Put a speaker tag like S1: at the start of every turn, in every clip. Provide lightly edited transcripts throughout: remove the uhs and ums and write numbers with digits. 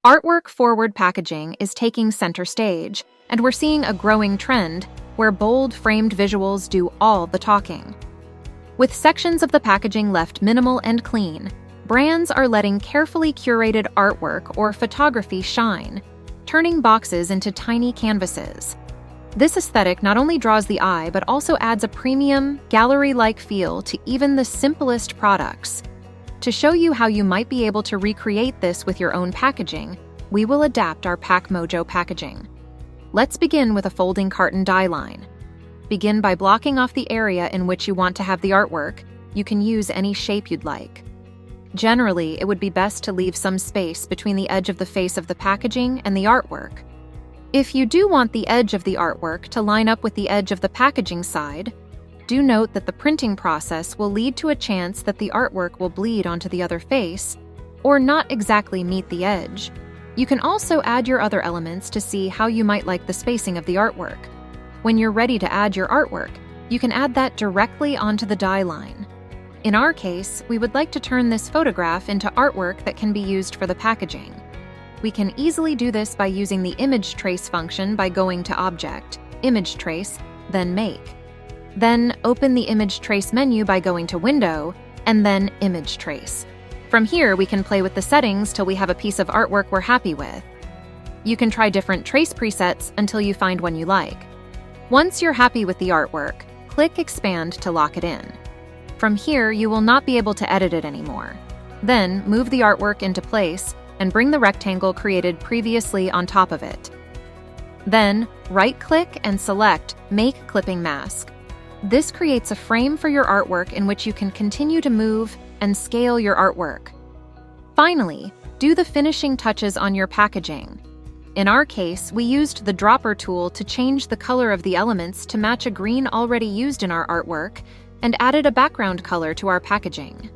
S1: Artwork-forward packaging is taking center stage, and we're seeing a growing trend where bold, framed visuals do all the talking. With sections of the packaging left minimal and clean, brands are letting carefully curated artwork or photography shine, turning boxes into tiny canvases. This aesthetic not only draws the eye but also adds a premium, gallery-like feel to even the simplest products. To show you how you might be able to recreate this with your own packaging, we will adapt our PackMojo packaging. Let's begin with a folding carton die line. Begin by blocking off the area in which you want to have the artwork. You can use any shape you'd like. Generally, it would be best to leave some space between the edge of the face of the packaging and the artwork. If you do want the edge of the artwork to line up with the edge of the packaging side, do note that the printing process will lead to a chance that the artwork will bleed onto the other face, or not exactly meet the edge. You can also add your other elements to see how you might like the spacing of the artwork. When you're ready to add your artwork, you can add that directly onto the die line. In our case, we would like to turn this photograph into artwork that can be used for the packaging. We can easily do this by using the Image Trace function by going to Object, Image Trace, then Make. Then open the Image Trace menu by going to Window, and then Image Trace. From here, we can play with the settings till we have a piece of artwork we're happy with. You can try different trace presets until you find one you like. Once you're happy with the artwork, click Expand to lock it in. From here, you will not be able to edit it anymore. Then, move the artwork into place and bring the rectangle created previously on top of it. Then, right-click and select Make Clipping Mask. This creates a frame for your artwork in which you can continue to move and scale your artwork. Finally, do the finishing touches on your packaging. In our case, we used the dropper tool to change the color of the elements to match a green already used in our artwork and added a background color to our packaging.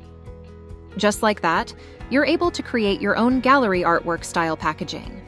S1: Just like that, you're able to create your own gallery artwork style packaging.